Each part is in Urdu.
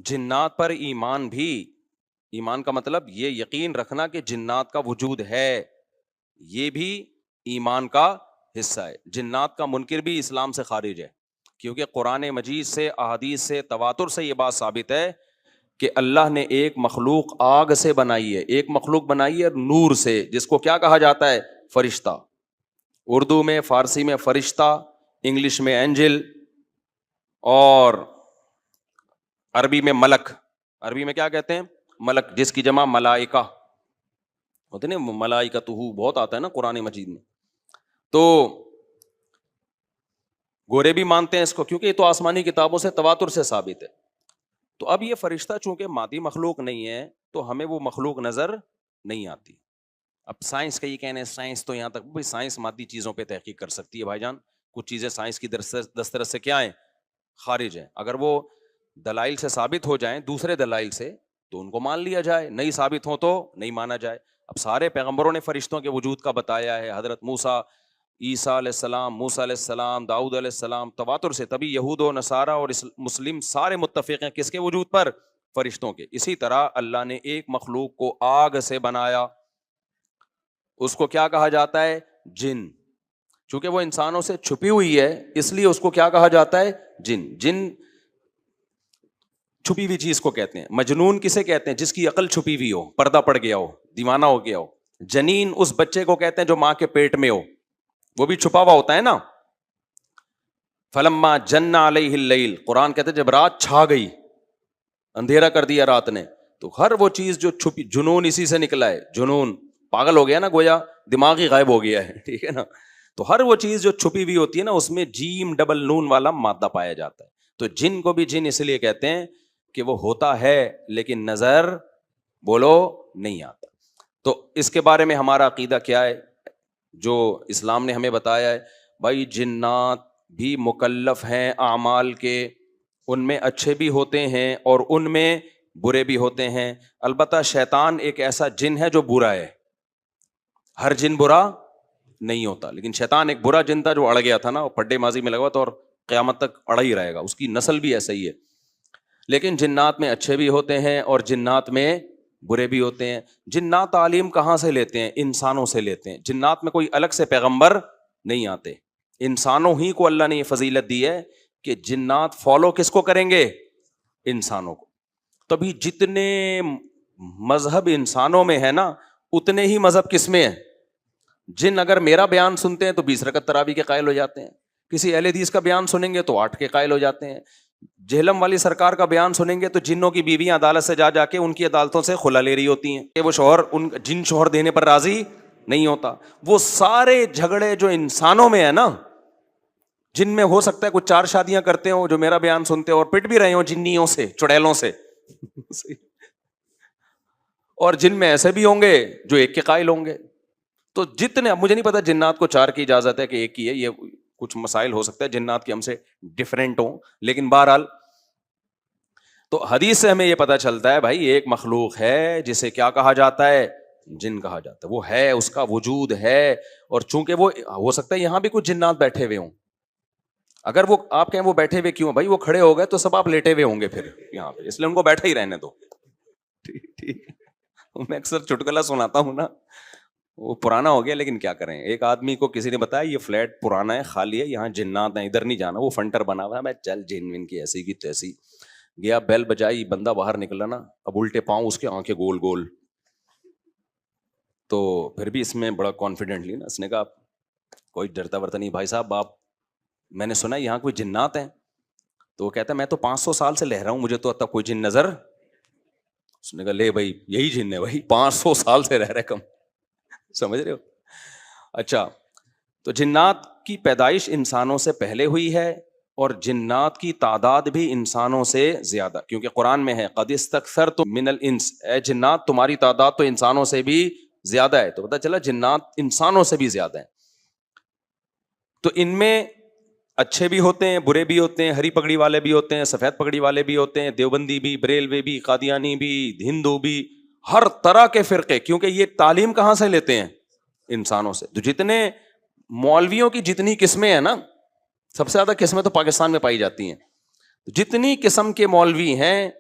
جنات پر ایمان بھی، ایمان کا مطلب یہ یقین رکھنا کہ جنات کا وجود ہے، یہ بھی ایمان کا حصہ ہے۔ جنات کا منکر بھی اسلام سے خارج ہے، کیونکہ قرآن مجید سے، احادیث سے، تواتر سے یہ بات ثابت ہے کہ اللہ نے ایک مخلوق آگ سے بنائی ہے، ایک مخلوق بنائی ہے نور سے، جس کو کیا کہا جاتا ہے؟ فرشتہ۔ اردو میں، فارسی میں فرشتہ، انگلش میں اینجل، اور عربی میں ملک۔ عربی میں کیا کہتے ہیں؟ ملک، جس کی جمع ملائکہ ہوتے نا، ملائکتہ بہت آتا ہے نا قرآن مجید میں۔ تو گورے بھی مانتے ہیں اس کو، کیونکہ یہ تو آسمانی کتابوں سے تواتر سے ثابت ہے۔ تو اب یہ فرشتہ چونکہ مادی مخلوق نہیں ہے تو ہمیں وہ مخلوق نظر نہیں آتی۔ اب سائنس کا یہ کہنا ہے، سائنس تو یہاں تک، بھائی سائنس مادی چیزوں پہ تحقیق کر سکتی ہے بھائی جان، کچھ چیزیں سائنس کی دسترس سے کیا ہیں؟ خارج ہیں۔ اگر وہ دلائل سے ثابت ہو جائیں، دوسرے دلائل سے، تو ان کو مان لیا جائے، نہیں ثابت ہو تو نہیں مانا جائے۔ اب سارے پیغمبروں نے فرشتوں کے وجود کا بتایا ہے، حضرت موسیٰ، عیسیٰ علیہ السلام، موسیٰ علیہ السلام، داؤد علیہ السلام، تواتر سے، تبھی یہود و نصارہ اور مسلم سارے متفق ہیں کس کے وجود پر؟ فرشتوں کے۔ اسی طرح اللہ نے ایک مخلوق کو آگ سے بنایا، اس کو کیا کہا جاتا ہے؟ جن۔ چونکہ وہ انسانوں سے چھپی ہوئی ہے اس لیے اس کو کیا کہا جاتا ہے؟ جن۔ جن چھپی ہوئی چیز کو کہتے ہیں۔ مجنون کسے کہتے ہیں؟ جس کی عقل چھپی ہوئی ہو، پردہ پڑ گیا ہو، دیوانہ ہو گیا ہو۔ جنین اس بچے کو کہتے ہیں جو ماں کے پیٹ میں ہو، وہ بھی چھپا ہوا ہوتا ہے نا۔ فلما جن علیہ اللیل، قرآن کہتے ہیں جب رات چھا گئی، اندھیرا کر دیا رات نے، تو ہر وہ چیز جو چھپی، جنون اسی سے نکلا ہے۔ جنون پاگل ہو گیا نا، گویا دماغ ہی غائب ہو گیا ہے، ٹھیک ہے نا۔ تو ہر وہ چیز جو چھپی ہوئی ہوتی ہے نا، اس میں جیم ڈبل نون والا مادہ پایا جاتا ہے۔ تو جن کو بھی جن اس لیے کہتے ہیں کہ وہ ہوتا ہے لیکن نظر، بولو، نہیں آتا۔ تو اس کے بارے میں ہمارا عقیدہ کیا ہے جو اسلام نے ہمیں بتایا ہے؟ بھائی جنات بھی مکلف ہیں اعمال کے، ان میں اچھے بھی ہوتے ہیں اور ان میں برے بھی ہوتے ہیں۔ البتہ شیطان ایک ایسا جن ہے جو برا ہے، ہر جن برا نہیں ہوتا، لیکن شیطان ایک برا جن تھا جو اڑ گیا تھا نا، وہ پڈے ماضی میں لگا تھا اور قیامت تک اڑا ہی رہے گا، اس کی نسل بھی ایسا ہی ہے۔ لیکن جنات میں اچھے بھی ہوتے ہیں اور جنات میں برے بھی ہوتے ہیں۔ جنات تعلیم کہاں سے لیتے ہیں؟ انسانوں سے لیتے ہیں۔ جنات میں کوئی الگ سے پیغمبر نہیں آتے، انسانوں ہی کو اللہ نے یہ فضیلت دی ہے کہ جنات فالو کس کو کریں گے؟ انسانوں کو۔ تبھی جتنے مذہب انسانوں میں ہے نا، اتنے ہی مذہب کس میں ہے؟ جن اگر میرا بیان سنتے ہیں تو 20 رکعت تراویح کے قائل ہو جاتے ہیں، کسی اہل حدیث کا بیان سنیں گے تو 8 کے قائل ہو جاتے ہیں، جہلم والی سرکار کا بیان سنیں گے تو جنوں کی بیویاں عدالت سے جا کے ان کی عدالتوں سے خلا لے رہی ہوتی ہیں کہ وہ شوہر جن شوہر دینے پر راضی نہیں ہوتا۔ وہ سارے جھگڑے جو انسانوں میں ہے نا، جن میں ہو سکتا ہے کچھ 4 شادیاں کرتے ہوں جو میرا بیان سنتے ہو اور پٹ بھی رہے ہوں جنیوں سے، چڑیلوں سے اور جن میں ایسے بھی ہوں گے جو 1 کے قائل ہوں گے۔ تو جتنے، مجھے نہیں پتا جنات کو 4 کی اجازت ہے کہ 1 کی ہے، یہ کچھ مسائل ہو سکتا ہے جنات کی ہم سے ڈفرینٹ ہوں، لیکن بہرحال تو حدیث سے ہمیں یہ پتا چلتا ہے بھائی ایک مخلوق ہے جسے کیا کہا جاتا ہے؟ جن کہا جاتا ہے۔ وہ ہے، اس کا وجود ہے، اور چونکہ وہ ہو سکتا ہے یہاں بھی کچھ جنات بیٹھے ہوئے ہوں، اگر وہ آپ کہیں وہ بیٹھے ہوئے کیوں؟ بھائی وہ کھڑے ہو گئے تو سب آپ لیٹے ہوئے ہوں گے پھر یہاں پہ، اس لیے ان کو بیٹھے ہی رہنے دو۔ ٹھیک، میں اکثر چٹکلا سناتا ہوں نا، وہ پرانا ہو گیا لیکن کیا کریں، ایک آدمی کو کسی نے بتایا یہ فلیٹ پرانا ہے، خالی ہے، یہاں جنات ہیں، ادھر نہیں جانا، وہ فنٹر بنا ہوا ہے۔ میں چل جن ون کی ایسی کی تیسی گیا، بیل بجائی، بندہ باہر نکلا نا، اب الٹے پاؤں اس کے آنکھیں گول گول، تو پھر بھی اس میں بڑا کانفیڈنٹلی نا، اس نے کہا کوئی ڈرتا ورتا نہیں بھائی صاحب، آپ، میں نے سنا یہاں کوئی جنات ہیں؟ تو وہ کہتا ہے میں تو 500 سال سے لہ رہا ہوں، مجھے تو اب تک کوئی جن نظر۔ اس نے کہا لے بھائی یہی جن ہے بھائی، 500 سال سے رہ رہے کم، سمجھ رہے ہو؟ اچھا، تو جنات کی پیدائش انسانوں سے پہلے ہوئی ہے اور جنات کی تعداد بھی انسانوں سے زیادہ، کیونکہ قرآن میں ہے قد استکثرتم من الانس، اے جنات تمہاری تعداد تو انسانوں سے بھی زیادہ ہے۔ تو پتہ چلا جنات انسانوں سے بھی زیادہ ہیں۔ تو ان میں اچھے بھی ہوتے ہیں، برے بھی ہوتے ہیں، ہری پگڑی والے بھی ہوتے ہیں، سفید پگڑی والے بھی ہوتے ہیں، دیوبندی بھی، بریلوی بھی، قادیانی بھی، ہندو بھی، ہر طرح کے فرقے، کیونکہ یہ تعلیم کہاں سے لیتے ہیں؟ انسانوں سے۔ تو جتنے مولویوں کی جتنی قسمیں ہیں نا، سب سے زیادہ قسمیں تو پاکستان میں پائی جاتی ہیں، جتنی قسم کے مولوی ہیں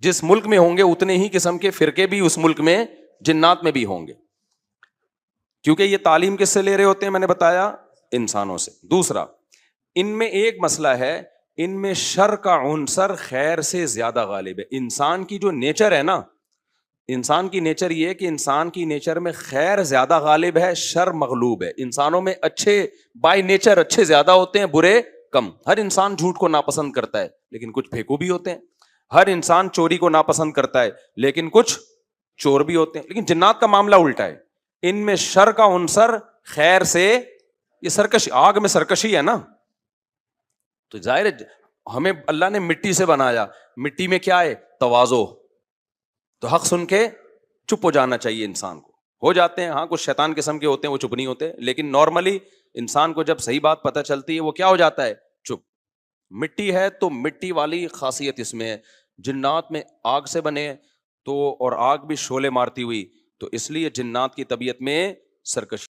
جس ملک میں ہوں گے اتنے ہی قسم کے فرقے بھی اس ملک میں جنات میں بھی ہوں گے, کیونکہ یہ تعلیم کس سے لے رہے ہوتے ہیں, میں نے بتایا انسانوں سے. دوسرا, ان میں ایک مسئلہ ہے, ان میں شر کا عنصر خیر سے زیادہ غالب ہے. انسان کی جو نیچر ہے نا, انسان کی نیچر یہ ہے کہ انسان کی نیچر میں خیر زیادہ غالب ہے, شر مغلوب ہے. انسانوں میں اچھے بائی نیچر اچھے زیادہ ہوتے ہیں, برے کم. ہر انسان جھوٹ کو ناپسند کرتا ہے لیکن کچھ پھیکو بھی ہوتے ہیں. ہر انسان چوری کو ناپسند کرتا ہے لیکن کچھ چور بھی ہوتے ہیں. لیکن جنات کا معاملہ الٹا ہے, ان میں شر کا عنصر خیر سے, یہ سرکشی, آگ میں سرکشی ہے نا, تو ظاہر ہے ہمیں اللہ نے مٹی سے بنایا, مٹی میں کیا ہے, تواضع. تو حق سن کے چپ ہو جانا چاہیے انسان کو. ہو جاتے ہیں ہاں, کچھ شیطان قسم کے ہوتے ہیں وہ چپ نہیں ہوتے, لیکن نارملی انسان کو جب صحیح بات پتہ چلتی ہے وہ کیا ہو جاتا ہے, چپ. مٹی ہے تو مٹی والی خاصیت اس میں ہے. جنات میں آگ سے بنے تو, اور آگ بھی شعلے مارتی ہوئی, تو اس لیے جنات کی طبیعت میں سرکشی.